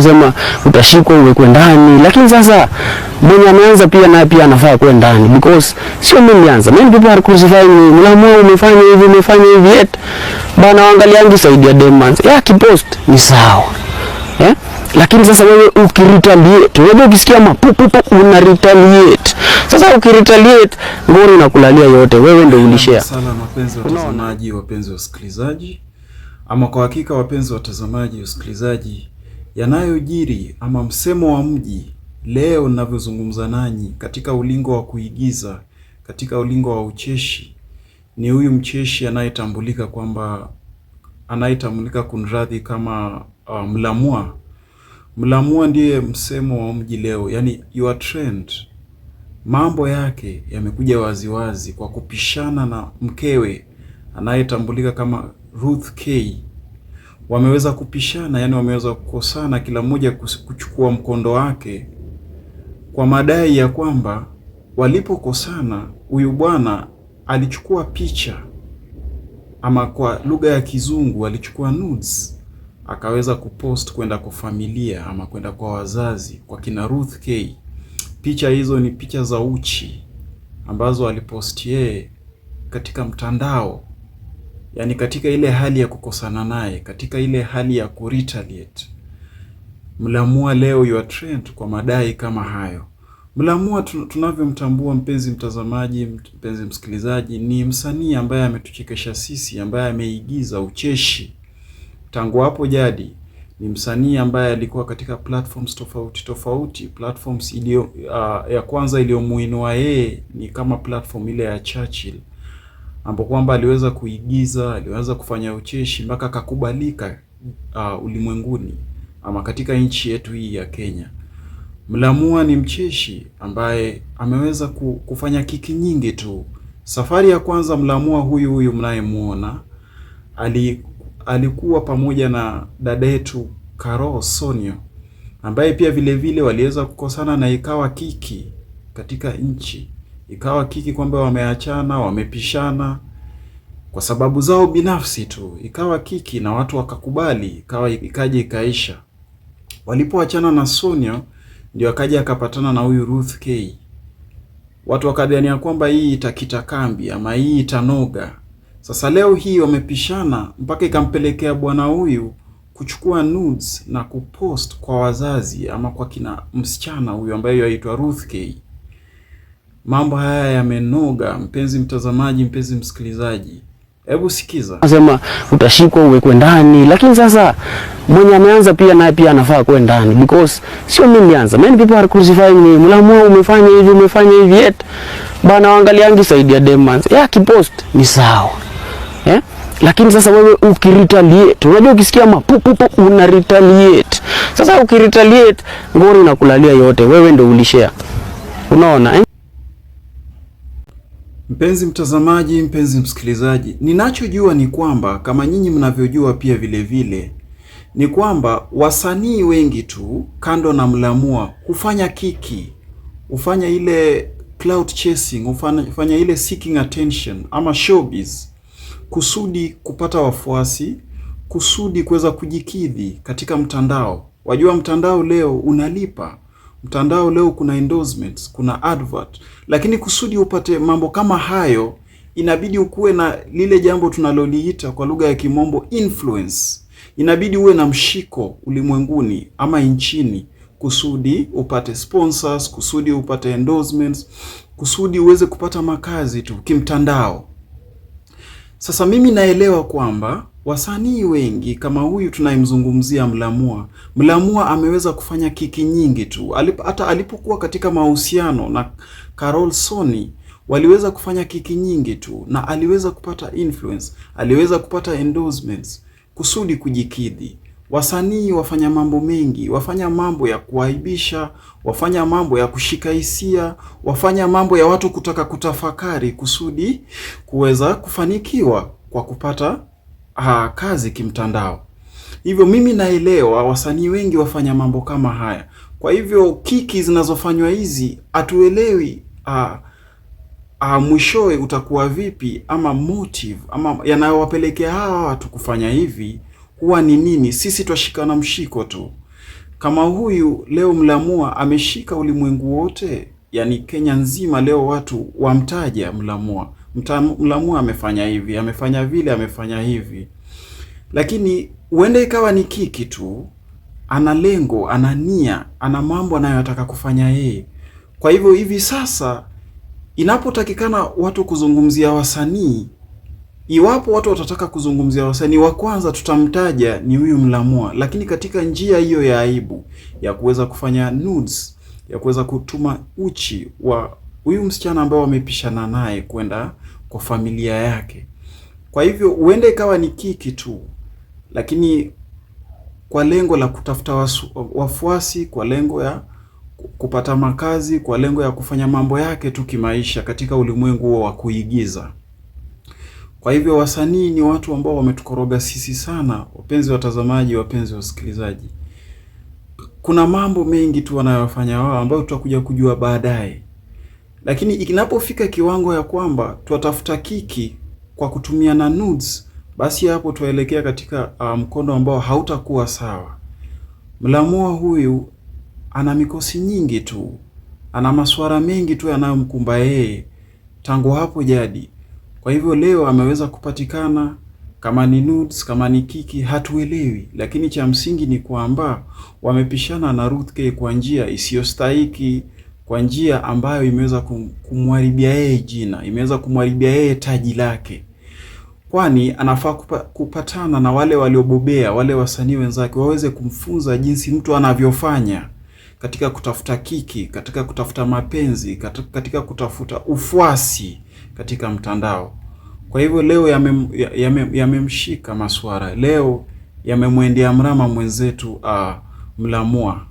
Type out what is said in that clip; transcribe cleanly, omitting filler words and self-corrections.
Nasema utashikwa uwekwe ndani, lakini sasa mwenye ameanza pia naye pia anafaa kuwa ndani, because sio mimi nilianza. Many people are crucifying me, Mlamua umefanya hivi yet bana, waangaliangi saidi ya demons ya kipost ni sawa lakini sasa wewe ukiretaliate, wewe ukisikia mapupu una retaliate. Sasa ukiretaliate ngori inakulalia yote, wewe ndio ulishare. Sana mapenzi watazamaji, wapenzi wasikilizaji, ama kwa hakika wapenzi watazamaji wasikilizaji, yanayojiri ama msemo wa mji leo ninavyozungumza nanyi katika ulingo wa kuigiza, katika ulingo wa ucheshi, ni huyu mcheshi anayetambulika kunradhi kama Mlamua. Mlamua ndiye msemo wa mji leo, yani your trend. Mambo yake yamekuja waziwazi kwa kupishana na mkewe anayetambulika kama Ruth K. Wameweza kupishana, yani wameweza kukosana, kila mmoja kuchukua mkondo wake, kwa madai ya kwamba walipokosana huyu bwana alichukua picha, ama kwa lugha ya kizungu alichukua nudes, akaweza kupost kwenda kwa familia ama kwenda kwa wazazi, kwa kina Ruth K. Picha hizo ni picha za uchi ambazo alipost yeye katika mtandao, yani katika ile hali ya kukosana naye, katika ile hali ya kuretaliate. Mlamua leo your trend kwa madai kama hayo. Mlamua tunavyomtambua, mpenzi mtazamaji, mpenzi msikilizaji, ni msanii ambaye ametuchekesha sisi, ambaye ameigiza ucheshi tangu hapo jadi. Ni msanii ambaye alikuwa katika platforms tofauti. Platforms ya kwanza iliyomuinua yeye ni kama platform ile ya Churchill, ambapo kwamba aliweza kuigiza, aliweza kufanya ucheshi mpaka akakubalika ulimwenguni ama katika nchi yetu hii ya Kenya. Mlamua ni mcheshi ambaye ameweza kufanya kiki nyingi tu. Safari ya kwanza Mlamua huyu mnayemuona alikuwa pamoja na dada yetu Carol Sonio, ambaye pia vile waliweza kukosana na ikawa kiki katika nchi. Ikawa kiki kwamba wameachana, wamepishana kwa sababu zao binafsi tu. Ikawa kiki na watu wakakubali, ikaja ikaisha. Walipoachana na Sonio ndio akaja akapatana na huyu Ruth K. Watu wakadhania kwamba hii itakita kambi ama hii itanoga. Sasa leo hii wamepishana mpaka ikampelekea bwana huyu kuchukua nudes na kupost kwa wazazi ama kwa kina msichana huyu ambaye yaitwa Ruth K. Mambo haya yamenoga, mpenzi mtazamaji, mpenzi msikilizaji. Hebu sikiza. Nasema utashikwa uwekwe ndani, lakini sasa mwenye ameanza pia naye pia anafaa kuwa ndani, because sio mimi nilianza. Many people are crucifying me, Mlamua umefanya hivi yet bana, waangaliangi saidi ya demons ya kipost ni sawa lakini sasa wewe ukiretaliate, unajua ukisikia mapupu una retaliate. Sasa ukiretaliate ngori inakulalia yote, wewe ndio ulishare. Unaona Mpenzi mtazamaji, mpenzi msikilizaji, ninachojua ni kwamba kama nyinyi mnavyojua pia vile ni kwamba wasanii wengi tu kando na Mlamua hufanya kiki, hufanya ile clout chasing, hufanya ile seeking attention ama showbiz, kusudi kupata wafuasi, kusudi kuweza kujikidhi katika mtandao. Wajua mtandao leo unalipa. Mtandao leo kuna endorsements, kuna advert. Lakini kusudi upate mambo kama hayo, inabidi ukuwe na lile jambo tunaloliita kwa lugha ya kimombo influence. Inabidi uwe na mshiko ulimwenguni ama nchini, kusudi upate sponsors, kusudi upate endorsements, kusudi uweze kupata makazi tu kimtandao. Sasa mimi naelewa kwamba wasanii wengi kama huyu tunayemzungumzia Mlamua ameweza kufanya kiki nyingi tu. Hata alipokuwa katika mahusiano na Carol Soni waliweza kufanya kiki nyingi tu, na aliweza kupata influence, aliweza kupata endorsements kusudi kujikidhi. Wasanii wafanya mambo mengi, wafanya mambo ya kuaibisha, wafanya mambo ya kushika hisia, wafanya mambo ya watu kutaka kutafakari kusudi kuweza kufanikiwa kwa kupata kazi kimtandao. Hivyo mimi naelewa wasanii wengi wafanya mambo kama haya. Kwa hivyo kiki zinazofanywa hizi hatuelewi mwishowe utakuwa vipi, ama motive ama yanayowapelekea hawa watu kufanya hivi huwa ni nini. Sisi twashikana mshiko tu. Kama huyu leo Mlamua ameshika ulimwengu wote, yani Kenya nzima leo watu wamtaja Mlamua. Mlamua amefanya hivi, amefanya vile, amefanya hivi. Lakini huenda ikawa ni kiki tu, ana lengo, ana nia, ana mambo anayotaka kufanya yeye. Kwa hivyo hivi sasa inapotakikana watu kuzungumzia wasanii, iwapo watu watataka kuzungumzia wasanii, wa kwanza tutamtaja ni huyu Mlamua, lakini katika njia hiyo ya aibu ya kuweza kufanya nudes, ya kuweza kutuma uchi wa huyu msichana ambao wamepishana naye kwenda kwa familia yake. Kwa hivyo huenda ikawa ni kiki tu, lakini kwa lengo la kutafuta wafuasi, kwa lengo ya kupata makazi, kwa lengo ya kufanya mambo yake tu kimaisha katika ulimwengu huo wa kuigiza. Kwa hivyo wasanii ni watu ambao wametukoroga sisi sana, wapenzi watazamaji, wapenzi wasikilizaji. Kuna mambo mengi tu wanayofanya wao ambayo tutakuja kujua baadaye. Lakini inapofika kiwango ya kwamba tuwatafuta kiki kwa kutumia na nudes, basi hapo tuelekea katika mkondo ambao hautakuwa sawa. Mlamua huyu ana mikosi nyingi tu, ana masuala mengi tu yanayomkumba yeye tangu hapo jadi. Kwa hivyo leo ameweza kupatikana, kama ni nudes, kama ni kiki, hatuelewi. Lakini cha msingi ni kwamba wamepishana na Ruth K kwa njia isiyostahiki, kwa njia ambayo imeweza kumharibia yeye jina, imeweza kumharibia yeye taji lake. Kwani anafaa kupatana na wale waliobobea, wale wasanii wenzake, waweze kumfunza jinsi mtu anavyofanya katika kutafuta kiki, katika kutafuta mapenzi, katika kutafuta ufuasi katika mtandao. Kwa hivyo leo yamemshika maswara, leo yamemwendea mrama mwenzetu Mlamua.